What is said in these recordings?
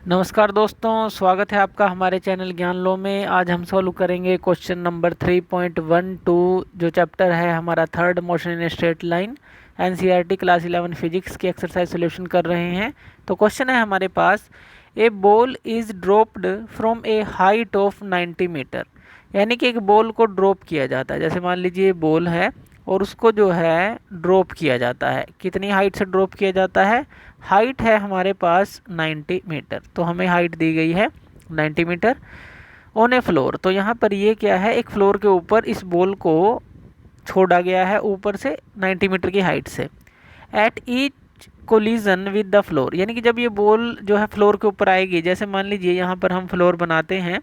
नमस्कार दोस्तों, स्वागत है आपका हमारे चैनल ज्ञान लो में। आज हम सॉल्व करेंगे क्वेश्चन नंबर 3.12 जो चैप्टर है हमारा third motion in straight line. NCERT class 11 physics की एक्सरसाइज सॉल्यूशन कर रहे हैं। तो क्वेश्चन है हमारे पास, a ball is dropped from a height of 90 metre. यानी कि एक बॉल को ड्रॉप किया जाता है। जैसे मान लीजिए बॉल है और उसको जो है ड्रॉप किया जाता है। कितनी हाइट से ड्रॉप किया जाता है? हाइट है हमारे पास 90 मीटर। तो हमें हाइट दी गई है 90 मीटर ऑन ए फ्लोर। तो यहाँ पर ये क्या है, एक फ्लोर के ऊपर इस बॉल को छोड़ा गया है ऊपर से 90 मीटर की हाइट से। At each collision with the floor, यानी कि जब ये बॉल जो है फ्लोर के ऊपर आएगी, जैसे मान लीजिए यहाँ पर हम फ्लोर बनाते हैं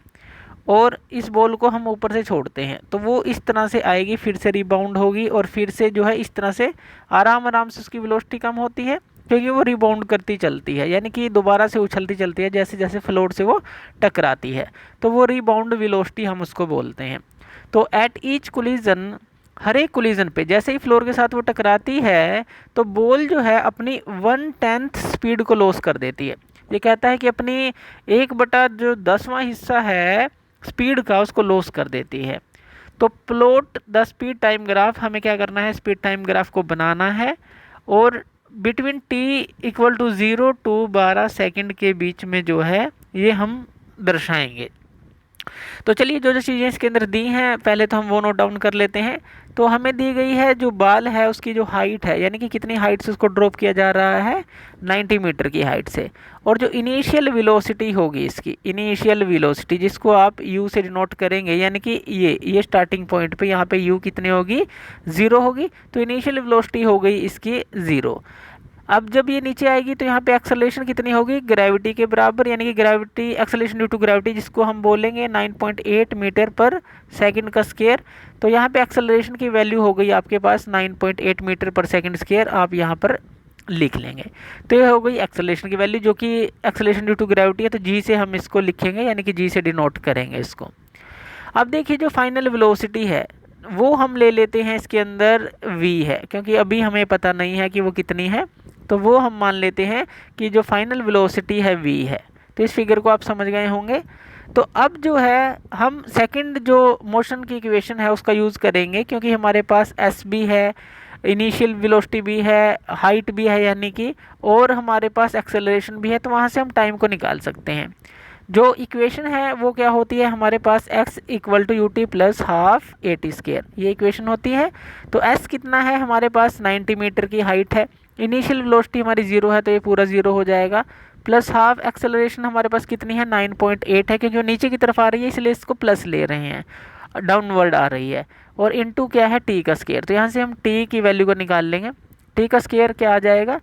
और इस बॉल को हम ऊपर से छोड़ते हैं, तो वो इस तरह से आएगी, फिर से रिबाउंड होगी और फिर से जो है इस तरह से आराम आराम से उसकी वेलोसिटी कम होती है क्योंकि वो रिबाउंड करती चलती है, यानी कि दोबारा से उछलती चलती है जैसे जैसे फ्लोर से वो टकराती है। तो वो रिबाउंड वेलोसिटी हम उसको बोलते हैं। तो एट ईच कोलिजन, हर एक कोलिजन पे जैसे ही फ्लोर के साथ वो टकराती है तो बॉल जो है अपनी 1/10 स्पीड को लॉस कर देती है। ये कहता है कि अपनी 1/10वां हिस्सा है स्पीड का, उसको लॉस कर देती है। तो plot the speed time graph, हमें क्या करना है, स्पीड टाइम ग्राफ को बनाना है और between T equal to 0 to 12 second के बीच में जो है ये हम दर्शाएंगे। तो चलिए जो जो चीज़ें इसके अंदर दी हैं पहले तो हम वो नोट डाउन कर लेते हैं। तो हमें दी गई है जो बाल है उसकी जो हाइट है, यानी कि कितनी हाइट से उसको ड्रॉप किया जा रहा है, 90 मीटर की हाइट से। और जो इनिशियल वेलोसिटी होगी इसकी, इनिशियल वेलोसिटी जिसको आप u से डिनोट करेंगे, यानी कि ये स्टार्टिंग पॉइंट पे यहाँ पे u कितनी होगी, 0 होगी। तो इनिशियल वेलोसिटी हो गई इसकी 0। अब जब ये नीचे आएगी तो यहाँ पे एक्सेलरेशन कितनी होगी, ग्रेविटी के बराबर, यानी कि gravity acceleration due to gravity जिसको हम बोलेंगे 9.8 मीटर पर सेकंड का स्क्वायर। तो यहाँ पे एक्सेलरेशन की वैल्यू हो गई आपके पास 9.8 मीटर पर सेकंड स्क्वायर, आप यहाँ पर लिख लेंगे। तो ये हो गई एक्सेलरेशन की वैल्यू जो कि एक्सेलरेशन ड्यू टू ग्रेविटी है, तो जी से हम इसको लिखेंगे, यानी कि जी से डिनोट करेंगे इसको। अब देखिए जो फाइनल वेलोसिटी है वो हम ले लेते हैं इसके अंदर v है, क्योंकि अभी हमें पता नहीं है कि वो कितनी है, तो वो हम मान लेते हैं कि जो फाइनल वेलोसिटी है v है। तो इस फिगर को आप समझ गए होंगे। तो अब जो है हम सेकंड जो मोशन की इक्वेशन है उसका यूज़ करेंगे, क्योंकि हमारे पास s भी है, इनिशियल वेलोसिटी भी है, हाइट भी है यानी कि, और हमारे पास एक्सेलरेशन भी है, तो वहाँ से हम टाइम को निकाल सकते हैं। जो इक्वेशन है वो क्या होती है हमारे पास, x equal to U T plus half A T square, ये इक्वेशन होती है। तो s कितना है हमारे पास, 90 मीटर की हाइट है, इनिशियल वेलोसिटी हमारी 0 है तो ये पूरा 0 हो जाएगा, प्लस हाफ एक्सेलरेशन हमारे पास कितनी है, 9.8 है, क्योंकि वो नीचे की तरफ आ रही है इसलिए इसको प्लस ले रहे हैं, डाउनवर्ड आ रही है, और इनटू क्या है, टी का स्क्वायर। तो यहाँ से हम टी की वैल्यू को निकाल लेंगे। टी का स्क्वायर क्या आ जाएगा,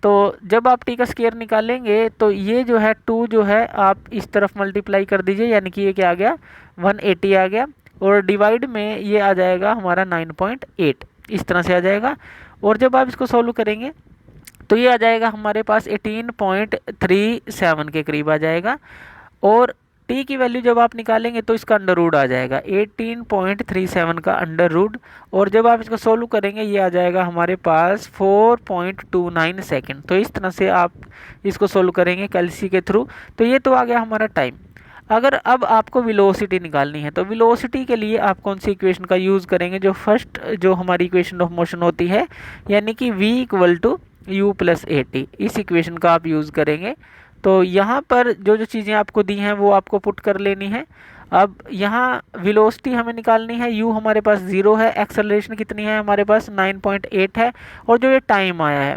तो जब आप टी का स्क्वायर निकालेंगे तो ये जो है 2 जो है आप इस तरफ मल्टीप्लाई कर दीजिए, यानी कि ये क्या आ गया, 180 आ गया, और डिवाइड में ये आ जाएगा हमारा 9.8, इस तरह से आ जाएगा। और जब आप इसको सॉल्व करेंगे तो ये आ जाएगा हमारे पास 18.37 के करीब आ जाएगा, और टी की वैल्यू जब आप निकालेंगे तो इसका अंडर रूट आ जाएगा 18.37 का अंडर रूट, और जब आप इसको सोल्व करेंगे ये आ जाएगा हमारे पास 4.29 सेकेंड। तो इस तरह से आप इसको सोल्व करेंगे कैलसी के थ्रू। तो ये तो आ गया हमारा टाइम। अगर अब आपको वेलोसिटी निकालनी है तो वेलोसिटी के लिए आप कौन सी इक्वेशन का यूज़ करेंगे, जो फर्स्ट जो हमारी इक्वेशन ऑफ मोशन होती है, यानी कि v equal to U plus A T, इस इक्वेशन का आप यूज़ करेंगे। तो यहाँ पर जो जो चीज़ें आपको दी हैं वो आपको पुट कर लेनी है। अब यहाँ वेलोसिटी हमें निकालनी है, u हमारे पास 0 है, एक्सेलरेशन कितनी है हमारे पास 9.8 है, और जो ये टाइम आया है,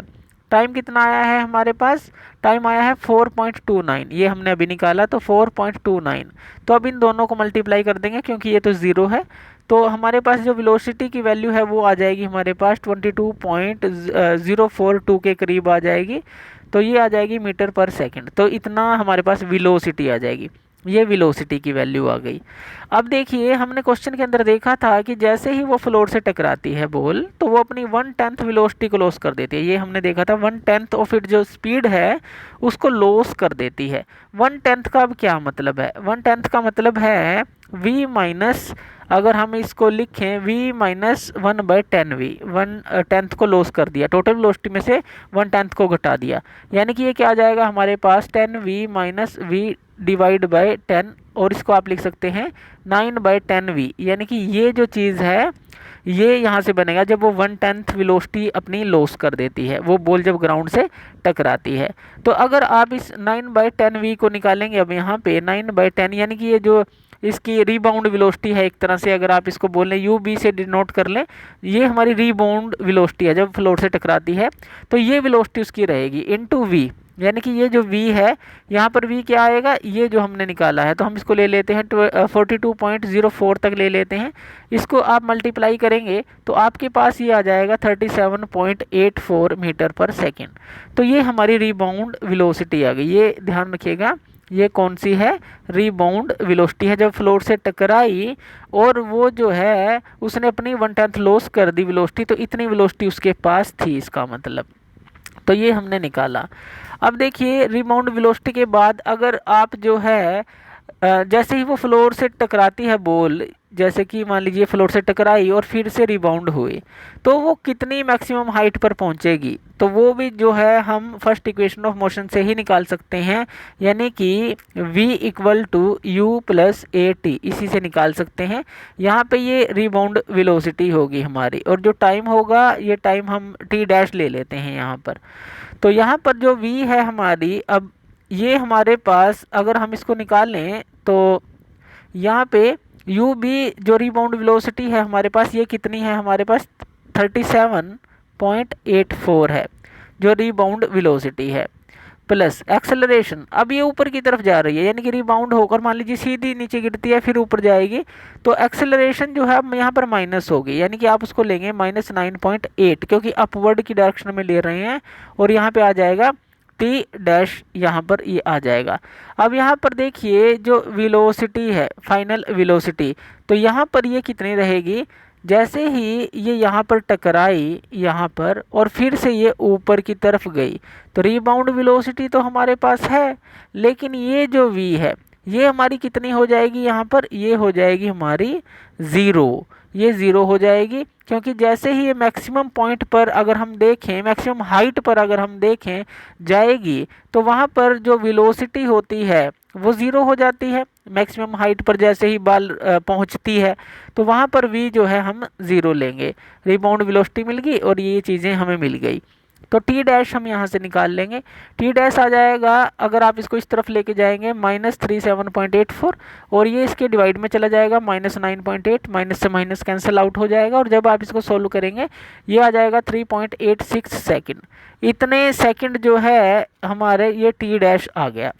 टाइम कितना आया है हमारे पास, टाइम आया है 4.29, ये हमने अभी निकाला तो 4.29। तो अब इन दोनों को मल्टीप्लाई कर देंगे क्योंकि ये तो 0 है, तो हमारे पास जो वेलोसिटी की वैल्यू है वो आ जाएगी हमारे पास 22.042 के करीब आ जाएगी। तो ये आ जाएगी मीटर पर सेकंड। तो इतना हमारे पास वेलोसिटी आ जाएगी। ये वेलोसिटी की वैल्यू आ गई। अब देखिए हमने क्वेश्चन के अंदर देखा था कि जैसे ही वो फ्लोर से टकराती है बॉल तो वो अपनी 1/10 वेलोसिटी को लॉस कर देती है। ये हमने देखा था 1/10 ऑफ इट जो स्पीड है उसको लॉस कर देती है। 1/10 का अब क्या मतलब है? 1/10 का मतलब है v माइनस, अगर हम इसको लिखें v माइनस 1/10v, 1/10 को लॉस कर दिया, टोटल वेलोसिटी में से 1/10 को घटा दिया, यानी कि ये क्या आ जाएगा हमारे पास 10v minus v divide by 10, और इसको आप लिख सकते हैं 9/10v, यानी कि ये जो चीज़ है ये यहाँ से बनेगा जब वो 1/10 वेलोसिटी अपनी लॉस कर देती है, वो बॉल जब ग्राउंड से टकराती है। तो अगर आप इस 9/10v को निकालेंगे अब यहाँ पे 9/10, यानी कि ये जो इसकी रीबाउंड वेलोसिटी है, एक तरह से अगर आप इसको बोल लें यू बी से डिनोट कर लें, ये हमारी रीबाउंड वेलोसिटी है जब फ्लोर से टकराती है, तो ये वेलोसिटी उसकी रहेगी इनटू वी, यानी कि ये जो v है यहाँ पर v क्या आएगा, ये जो हमने निकाला है तो हम इसको ले लेते हैं 42.04 तक ले लेते हैं। इसको आप मल्टीप्लाई करेंगे तो आपके पास ये आ जाएगा 37.84 मीटर पर सेकेंड। तो ये हमारी रीबाउंड वेलोसिटी आ गई। ये ध्यान रखिएगा, ये कौन सी है? रीबाउंड वेलोसिटी है। जब फ्लोर से टकराई और वो जो है उसने अपनी 1/10 लॉस कर दी वेलोसिटी, तो इतनी वेलोसिटी उसके पास थी, इसका मतलब। तो ये हमने निकाला। अब देखिए रिबाउंड वेलोसिटी के बाद अगर आप जो है जैसे ही वो फ्लोर से टकराती है बॉल, जैसे कि मान लीजिए फ्लोर से टकराई और फिर से रिबाउंड हुई, तो वो कितनी मैक्सिमम हाइट पर पहुंचेगी, तो वो भी जो है हम फर्स्ट इक्वेशन ऑफ मोशन से ही निकाल सकते हैं, यानी कि v equal to U plus A T, इसी से निकाल सकते हैं। यहाँ पे ये रिबाउंड वेलोसिटी होगी हमारी, और जो टाइम होगा ये टाइम हम टी डैश ले लेते हैं यहाँ पर। तो यहाँ पर जो v है हमारी, अब ये हमारे पास अगर हम इसको निकालें तो यहाँ पे यू बी जो रिबाउंड वेलोसिटी है हमारे पास, ये कितनी है हमारे पास 37.84 है जो रिबाउंड वेलोसिटी है, प्लस एक्सेलरेशन। अब ये ऊपर की तरफ जा रही है, यानी कि रिबाउंड होकर मान लीजिए सीधी नीचे गिरती है फिर ऊपर जाएगी, तो एक्सेलरेशन जो है यहाँ पर माइनस होगी, यानी कि आप उसको लेंगे -9.8, क्योंकि अपवर्ड की डायरेक्शन में ले रहे हैं, और यहाँ पे आ जाएगा टी डैश, यहाँ पर ये आ जाएगा। अब यहाँ पर देखिए जो वेलोसिटी है, फाइनल वेलोसिटी, तो यहाँ पर ये कितनी रहेगी, जैसे ही ये यहाँ पर टकराई यहाँ पर और फिर से ये ऊपर की तरफ गई, तो रीबाउंड वेलोसिटी तो हमारे पास है, लेकिन ये जो v है ये हमारी कितनी हो जाएगी, यहाँ पर ये हो जाएगी हमारी 0, ये 0 हो जाएगी, क्योंकि जैसे ही ये मैक्सिमम पॉइंट पर अगर हम देखें, मैक्सिमम हाइट पर अगर हम देखें जाएगी, तो वहाँ पर जो वेलोसिटी होती है वो 0 हो जाती है। मैक्सिमम हाइट पर जैसे ही बॉल पहुँचती है तो वहाँ पर v जो है हम 0 लेंगे, रिबाउंड वेलोसिटी मिल गई और ये चीज़ें हमें मिल गई। तो टी डैश हम यहाँ से निकाल लेंगे, टी डैश आ जाएगा, अगर आप इसको इस तरफ लेके जाएंगे -37.84, और ये इसके डिवाइड में चला जाएगा -9.8, माइनस से माइनस कैंसिल आउट हो जाएगा, और जब आप इसको सोल्व करेंगे ये आ जाएगा 3.86 सेकेंड। इतने सेकेंड जो है हमारे ये टी डैश आ गया।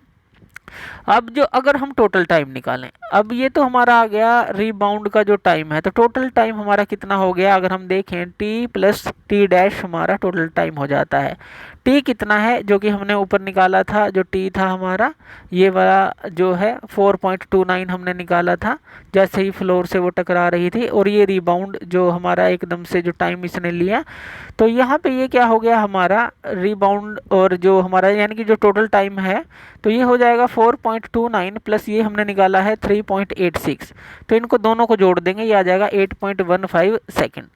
अब जो अगर हम टोटल टाइम निकालें, अब ये तो हमारा आ गया रीबाउंड का जो टाइम है, तो टोटल टाइम हमारा कितना हो गया, अगर हम देखें टी प्लस टी डैश हमारा टोटल टाइम हो जाता है। टी कितना है जो कि हमने ऊपर निकाला था, जो टी था हमारा ये वाला जो है 4.29 हमने निकाला था जैसे ही फ्लोर से वो टकरा रही थी, और ये रीबाउंड जो हमारा एकदम से जो टाइम इसने लिया, तो यहाँ पे ये क्या हो गया हमारा रीबाउंड, और जो हमारा यानी कि जो टोटल टाइम है तो ये हो जाएगा 4.29 प्लस ये हमने निकाला है 3.86, तो इनको दोनों को जोड़ देंगे, ये आ जाएगा 8.15 सेकेंड।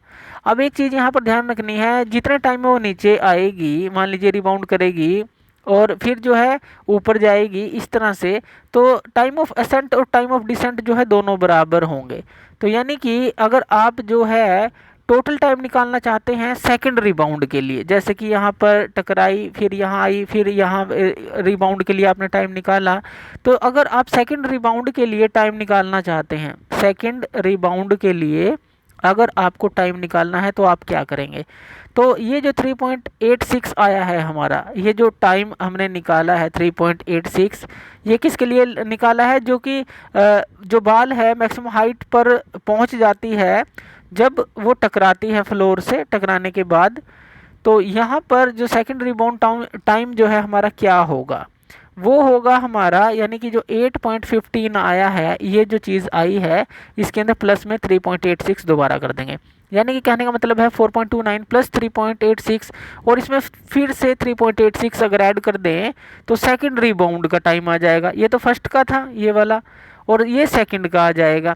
अब एक चीज़ यहाँ पर ध्यान रखनी है, जितने टाइम में वो नीचे आएगी, मान लीजिए रिबाउंड करेगी और फिर जो है ऊपर जाएगी इस तरह से, तो टाइम ऑफ असेंट और टाइम ऑफ डिसेंट जो है दोनों बराबर होंगे। तो यानी कि अगर आप जो है टोटल टाइम निकालना चाहते हैं सेकंड रिबाउंड के लिए, जैसे कि यहाँ पर टकराई फिर यहाँ आई फिर यहाँ रिबाउंड के लिए आपने टाइम निकाला, तो अगर आप सेकंड रिबाउंड के लिए टाइम निकालना चाहते हैं, सेकंड रिबाउंड के लिए अगर आपको टाइम निकालना है तो आप क्या करेंगे, तो ये जो 3.86 आया है हमारा, ये जो टाइम हमने निकाला है 3.86, ये किसके लिए निकाला है, जो कि जो बॉल है मैक्सिमम हाइट पर पहुंच जाती है जब वो टकराती है फ्लोर से, टकराने के बाद, तो यहाँ पर जो सेकंड रिबाउंड टाइम जो है हमारा क्या होगा, वो होगा हमारा, यानी कि जो 8.15 आया है, ये जो चीज़ आई है इसके अंदर प्लस में 3.86 दोबारा कर देंगे। यानी कि कहने का मतलब है 4.29 प्लस 3.86, और इसमें फिर से 3.86 अगर ऐड कर दें तो सेकंड रिबाउंड का टाइम आ जाएगा। ये तो फर्स्ट का था ये वाला, और ये सेकंड का आ जाएगा।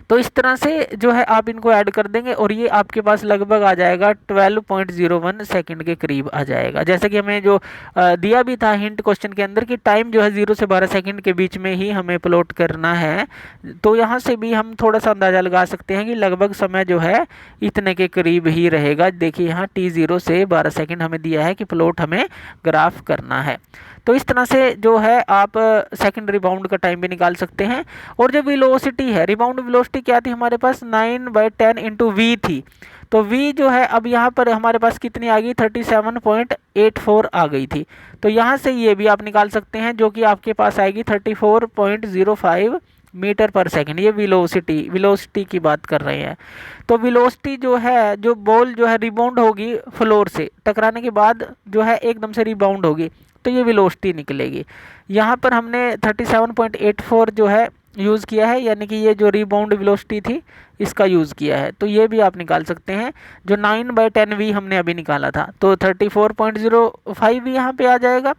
तो इस तरह से जो है आप इनको ऐड कर देंगे और ये आपके पास लगभग आ जाएगा 12.01 सेकंड के करीब आ जाएगा। जैसे कि हमें जो दिया भी था हिंट क्वेश्चन के अंदर कि टाइम जो है 0 से 12 सेकंड के बीच में ही हमें प्लॉट करना है, तो यहाँ से भी हम थोड़ा सा अंदाज़ा लगा सकते हैं कि लगभग समय जो है इतने के करीब ही रहेगा। देखिए यहाँ t0 से 12 सेकंड हमें दिया है कि प्लॉट हमें ग्राफ करना है। तो इस तरह से जो है आप सेकंड रिबाउंड का टाइम भी निकाल सकते हैं। और जो वेलोसिटी है, रिबाउंड वेलोसिटी क्या थी हमारे पास, 9/10 इंटू वी थी। तो v जो है अब यहाँ पर हमारे पास कितनी आ गई, 37.84 आ गई थी। तो यहाँ से ये भी आप निकाल सकते हैं, जो कि आपके पास आएगी 34.05 मीटर पर सेकंड। ये वेलोसिटी की बात कर रहे हैं। तो वेलोसिटी जो है, जो बॉल जो है रिबाउंड होगी फ्लोर से टकराने के बाद जो है एकदम से रिबाउंड होगी, तो ये वेलोसिटी निकलेगी। यहाँ पर हमने 37.84 जो है यूज़ किया है, यानी कि ये जो रिबाउंड वेलोसिटी थी इसका यूज़ किया है। तो ये भी आप निकाल सकते हैं। जो 9/10 वी हमने अभी निकाला था, तो 34.05 वी यहाँ पे आ जाएगा।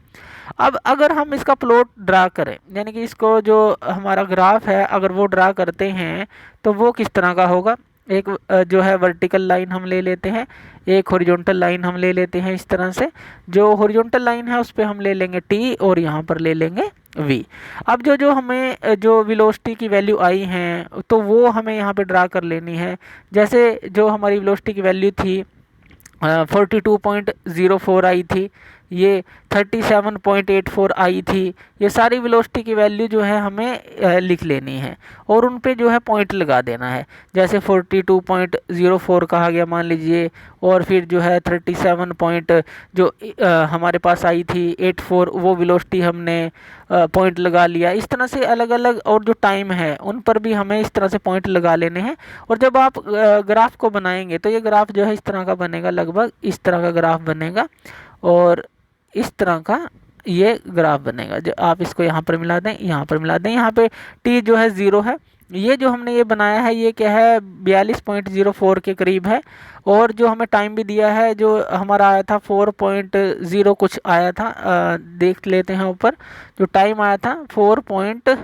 अब अगर हम इसका प्लॉट ड्रा करें, यानी कि इसको जो हमारा ग्राफ है अगर वो ड्रा करते हैं तो वो किस तरह का होगा। एक जो है वर्टिकल लाइन हम ले लेते हैं, एक हॉरिजॉन्टल लाइन हम ले लेते हैं। इस तरह से जो हॉरिजॉन्टल लाइन है उस पर हम ले लेंगे t और यहाँ पर ले लेंगे v। अब जो हमें जो वेलोसिटी की वैल्यू आई हैं तो वो हमें यहाँ पे ड्रा कर लेनी है। जैसे जो हमारी वेलोसिटी की वैल्यू थी 42.04 आई थी, ये 37.84 आई थी। ये सारी वेलोसिटी की वैल्यू जो है हमें लिख लेनी है और उन पे जो है पॉइंट लगा देना है। जैसे 42.04 कहा गया मान लीजिए, और फिर जो है 37 पॉइंट जो हमारे पास आई थी 84, वो वेलोसिटी हमने पॉइंट लगा लिया। इस तरह से अलग अलग, और जो टाइम है उन पर भी हमें इस तरह से पॉइंट लगा लेने हैं। और जब आप ग्राफ को बनाएंगे तो ये ग्राफ जो है इस तरह का बनेगा, लगभग इस तरह का ग्राफ बनेगा और इस तरह का ये ग्राफ बनेगा। जो आप इसको यहाँ पर मिला दें, यहाँ पर मिला दें, यहाँ पे t जो है 0 है। ये जो हमने ये बनाया है ये क्या है, 42.04 के करीब है। और जो हमें टाइम भी दिया है, जो हमारा आया था 4.0 कुछ आया था, देख लेते हैं ऊपर जो टाइम आया था 4.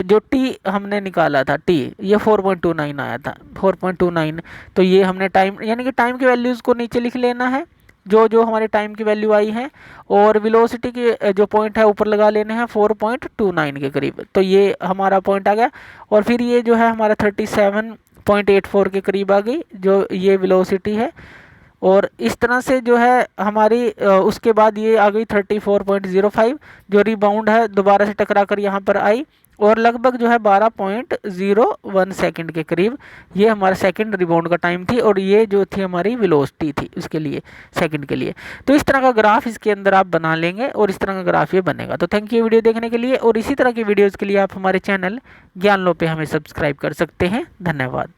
जो t हमने निकाला था t, ये 4.29 आया था, 4.29। तो ये हमने टाइम, यानी कि टाइम की वैल्यूज़ को नीचे लिख लेना है जो हमारे टाइम की वैल्यू आई है, और वेलोसिटी की जो पॉइंट है ऊपर लगा लेने हैं 4.29 के करीब। तो ये हमारा पॉइंट आ गया। और फिर ये जो है हमारा 37.84 के करीब आ गई जो ये वेलोसिटी है। और इस तरह से जो है हमारी उसके बाद ये आ गई 34.05 जो रिबाउंड है दोबारा से टकरा कर यहाँ पर आई, और लगभग जो है 12.01 सेकंड के करीब ये हमारा सेकंड रिबाउंड का टाइम थी। और ये जो थी हमारी वेलोसिटी थी उसके लिए, सेकंड के लिए। तो इस तरह का ग्राफ इसके अंदर आप बना लेंगे और इस तरह का ग्राफ ये बनेगा। तो थैंक यू वीडियो देखने के लिए, और इसी तरह की वीडियोज़ के लिए आप हमारे चैनल ज्ञान लो पे हमें सब्सक्राइब कर सकते हैं। धन्यवाद।